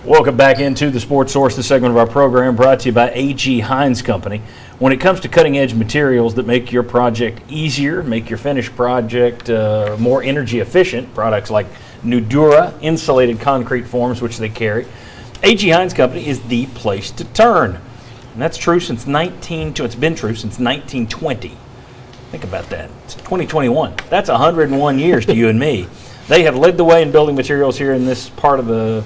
Welcome back into the Sports Source, this segment of our program brought to you by A.G. Hines Company. When it comes to cutting-edge materials that make your project easier, make your finished project more energy efficient, products like Nudura insulated concrete forms, which they carry, A.G. Hines Company is the place to turn. And that's true it's been true since 1920. Think about that. It's 2021. That's 101 years to you and me. They have led the way in building materials here in this part of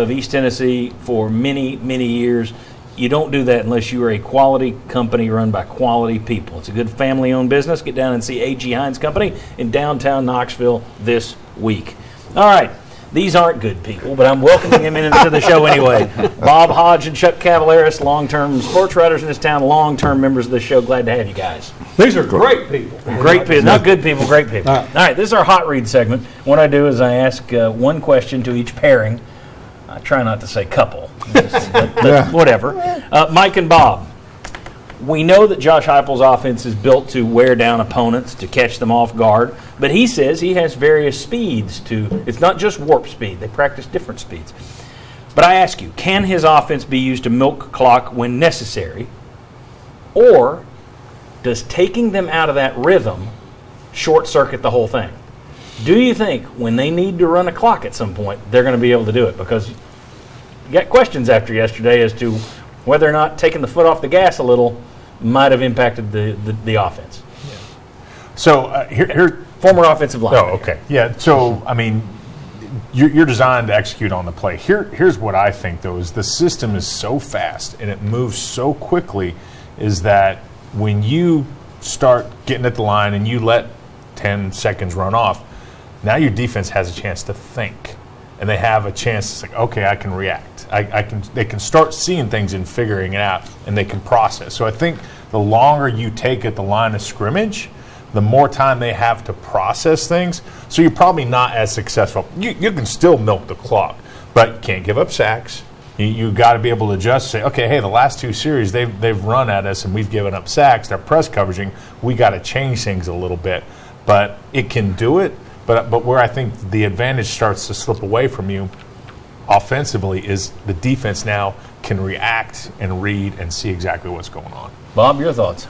East Tennessee for many, many years. You don't do that unless you are a quality company run by quality people. It's a good family-owned business. Get down and see A.G. Hines Company in downtown Knoxville this week. All right. These aren't good people, but I'm welcoming them into the show anyway. Bob Hodge and Chuck Cavaleris, long-term sports writers in this town, long-term members of the show. Glad to have you guys. These are great people. Great people. Not good people, great people. All right, this is our hot read segment. What I do is I ask one question to each pairing. I try not to say couple, but whatever. Mike and Bob, we know that Josh Heupel's offense is built to wear down opponents, to catch them off guard, but he says he has various speeds it's not just warp speed. They practice different speeds. But I ask you, can his offense be used to milk clock when necessary, or does taking them out of that rhythm short-circuit the whole thing? Do you think when they need to run a clock at some point, they're going to be able to do it? Because you got questions after yesterday as to whether or not taking the foot off the gas a little might have impacted the offense. Yeah. So here, former offensive line. Oh, okay. Yeah. So I mean, you're designed to execute on the play. Here's what I think though: is the system is so fast and it moves so quickly, is that when you start getting at the line and you let 10 seconds run off, now your defense has a chance to think, and they have a chance to say, okay, I can react. They can start seeing things and figuring it out, and they can process. So I think the longer you take at the line of scrimmage, the more time they have to process things. So you're probably not as successful. You can still milk the clock, but you can't give up sacks. You got to be able to just say, okay, hey, the last two series they've run at us and we've given up sacks. They're press coveraging. We got to change things a little bit, but it can do it. But where I think the advantage starts to slip away from you offensively is the defense now can react and read and see exactly what's going on. Bob, your thoughts?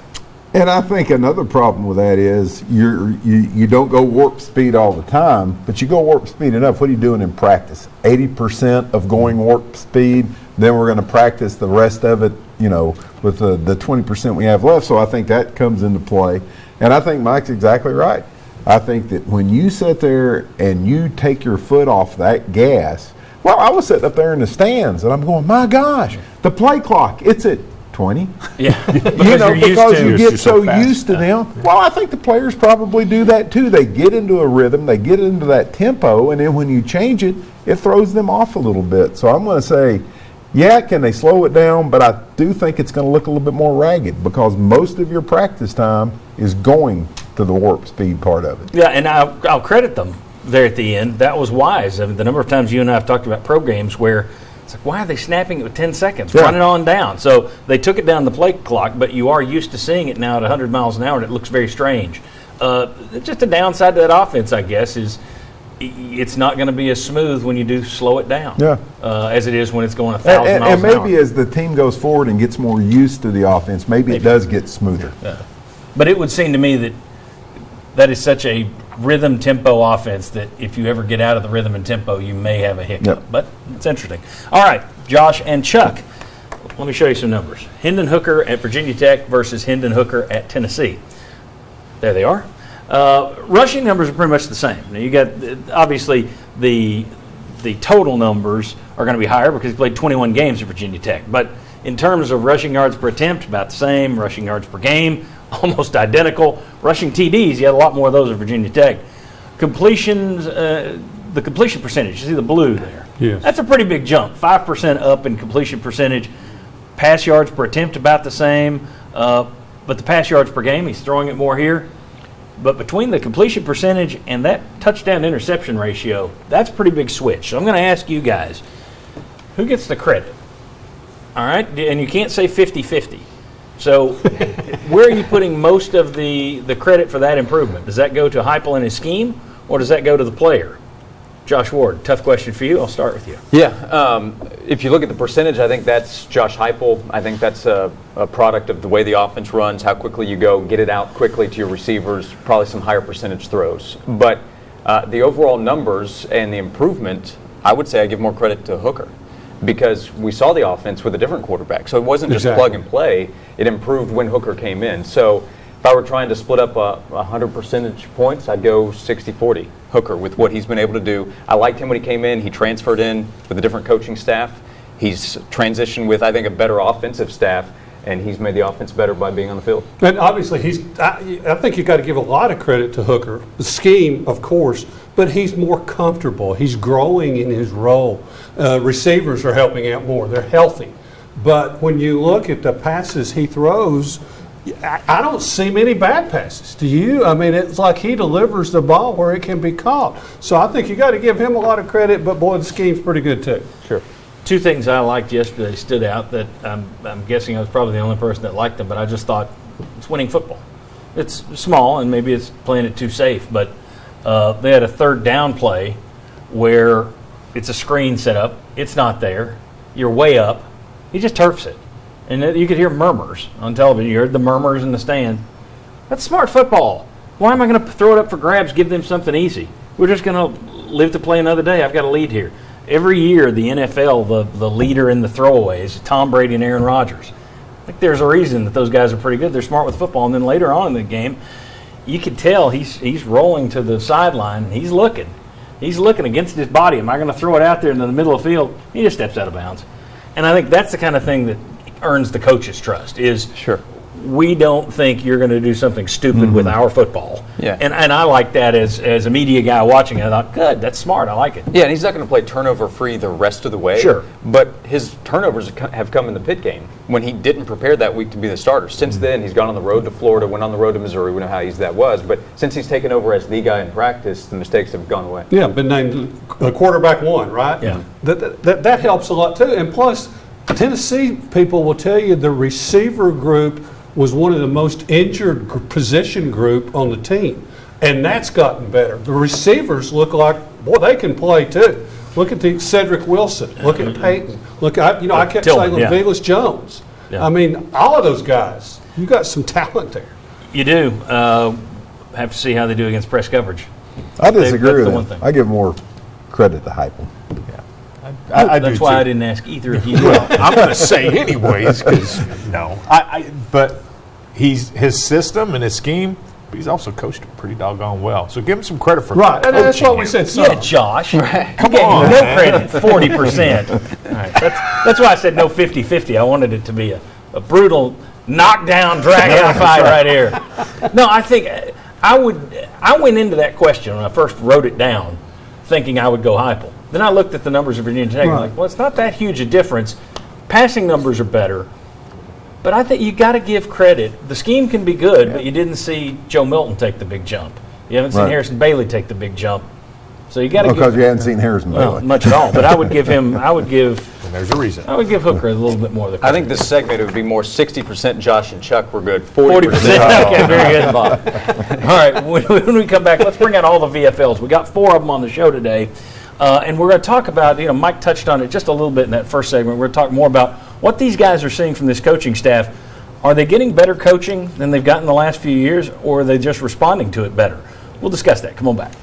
And I think another problem with that is you don't go warp speed all the time, but you go warp speed enough. What are you doing in practice? 80% of going warp speed, then we're going to practice the rest of it, with the 20% we have left. So I think that comes into play. And I think Mike's exactly right. I think that when you sit there and you take your foot off that gas, well, I was sitting up there in the stands and I'm going, my gosh, the play clock, it's at 20. Yeah, because you get so used to them. Well, I think the players probably do that too. They get into a rhythm, they get into that tempo, and then when you change it, it throws them off a little bit. So I'm going to say, yeah, can they slow it down? But I do think it's going to look a little bit more ragged because most of your practice time is going to the warp speed part of it. Yeah, and I'll credit them there at the end. That was wise. I mean, the number of times you and I have talked about pro games where it's like, why are they snapping it with 10 seconds? Yeah. Run it on down. So they took it down the play clock, but you are used to seeing it now at 100 miles an hour, and it looks very strange. Just a downside to that offense, I guess, is it's not going to be as smooth when you do slow it down as it is when it's going 1,000 miles an hour. And maybe as the team goes forward and gets more used to the offense, maybe it does get smoother. Yeah. But it would seem to me that is such a rhythm tempo offense that if you ever get out of the rhythm and tempo, you may have a hiccup. Yep. But it's interesting. All right, Josh and Chuck, let me show you some numbers. Hendon Hooker at Virginia Tech versus Hendon Hooker at Tennessee. There they are. Rushing numbers are pretty much the same. Now you got obviously the total numbers are going to be higher because he played 21 games at Virginia Tech. But in terms of rushing yards per attempt, about the same. Rushing yards per game, almost identical. Rushing TDs, you had a lot more of those at Virginia Tech. Completions, the completion percentage, you see the blue there. Yes. That's a pretty big jump. 5% up in completion percentage. Pass yards per attempt about the same. But the pass yards per game, he's throwing it more here. But between the completion percentage and that touchdown interception ratio, that's a pretty big switch. So I'm going to ask you guys, who gets the credit? All right? And you can't say 50-50. So where are you putting most of the credit for that improvement? Does that go to Heupel and his scheme, or does that go to the player? Josh Ward, tough question for you. I'll start with you. Yeah, if you look at the percentage, I think that's Josh Heupel. I think that's a product of the way the offense runs, how quickly you go, get it out quickly to your receivers, probably some higher percentage throws. But the overall numbers and the improvement, I would say I give more credit to Hooker, because we saw the offense with a different quarterback. So it wasn't just plug and play. It improved when Hooker came in. So if I were trying to split up 100 percentage points, I'd go 60-40 Hooker with what he's been able to do. I liked him when he came in. He transferred in with a different coaching staff. He's transitioned with, I think, a better offensive staff, and he's made the offense better by being on the field. And obviously, I think you got to give a lot of credit to Hooker. The scheme, of course, but he's more comfortable. He's growing in his role. Receivers are helping out more. They're healthy. But when you look at the passes he throws, I don't see many bad passes. Do you? I mean, it's like he delivers the ball where it can be caught. So I think you got to give him a lot of credit, but boy, the scheme's pretty good too. Sure. Two things I liked yesterday stood out that I'm guessing I was probably the only person that liked them, but I just thought it's winning football. It's small, and maybe it's playing it too safe, but they had a third down play where it's a screen set up. It's not there. You're way up. He just turfs it. And you could hear murmurs on television. You heard the murmurs in the stand. That's smart football. Why am I going to throw it up for grabs, give them something easy? We're just going to live to play another day. I've got a lead here. Every year, the NFL, the leader in the throwaways is Tom Brady and Aaron Rodgers. I think there's a reason that those guys are pretty good. They're smart with football. And then later on in the game, you could tell he's rolling to the sideline, and he's looking. He's looking against his body. Am I going to throw it out there into the middle of the field? He just steps out of bounds. And I think that's the kind of thing that earns the coach's trust is Sure. We don't think you're going to do something stupid with our football. Yeah. And I like that as a media guy watching it. I thought, good, that's smart. I like it. Yeah, and he's not going to play turnover-free the rest of the way. Sure. But his turnovers have come in the pit game when he didn't prepare that week to be the starter. Since then, he's gone on the road to Florida, went on the road to Missouri. We know how easy that was. But since he's taken over as the guy in practice, the mistakes have gone away. Yeah, been named quarterback one, right? Yeah. That helps a lot too. And plus, Tennessee people will tell you the receiver group was one of the most injured position group on the team, and that's gotten better. The receivers look like, boy, they can play too. Look at the Cedric Wilson. Look at Peyton. Look, I kept Tillman, saying yeah. Levilas Jones. Yeah. I mean, all of those guys. You got some talent there. You do. Have to see how they do against press coverage. I disagree That's the one with thing. him. I give more credit to Heupel. I do That's why too. I didn't ask either of you. I'm going to say anyways because no, but his system and his scheme. But he's also coached it pretty doggone well. So give him some credit for Right, and that's coaching what we him. said. Yeah, Josh. Come on, no man. credit, 40%. All right, that's why I said no 50-50. I wanted it to be a brutal knockdown, drag-out fight right here. No, I think I went into that question when I first wrote it down thinking I would go Heupel. Then I looked at the numbers of Virginia Tech and I'm like, well, it's not that huge a difference. Passing numbers are better. But I think you got to give credit. The scheme can be good, but you didn't see Joe Milton take the big jump. You haven't seen Right. Harrison Bailey take the big jump. So you got to Because give you hadn't seen Harrison well, Bailey. much at all. But I would give And there's a reason. Hooker a little bit more of the I credit. think this segment would be more 60% Josh and Chuck. We're good. 40%. 40%. Okay, very good. All right, when we come back, let's bring out all the VFLs. We got 4 of them on the show today. And we're going to talk about, Mike touched on it just a little bit in that first segment. We're going to talk more about what these guys are seeing from this coaching staff. Are they getting better coaching than they've gotten the last few years, or are they just responding to it better? We'll discuss that. Come on back.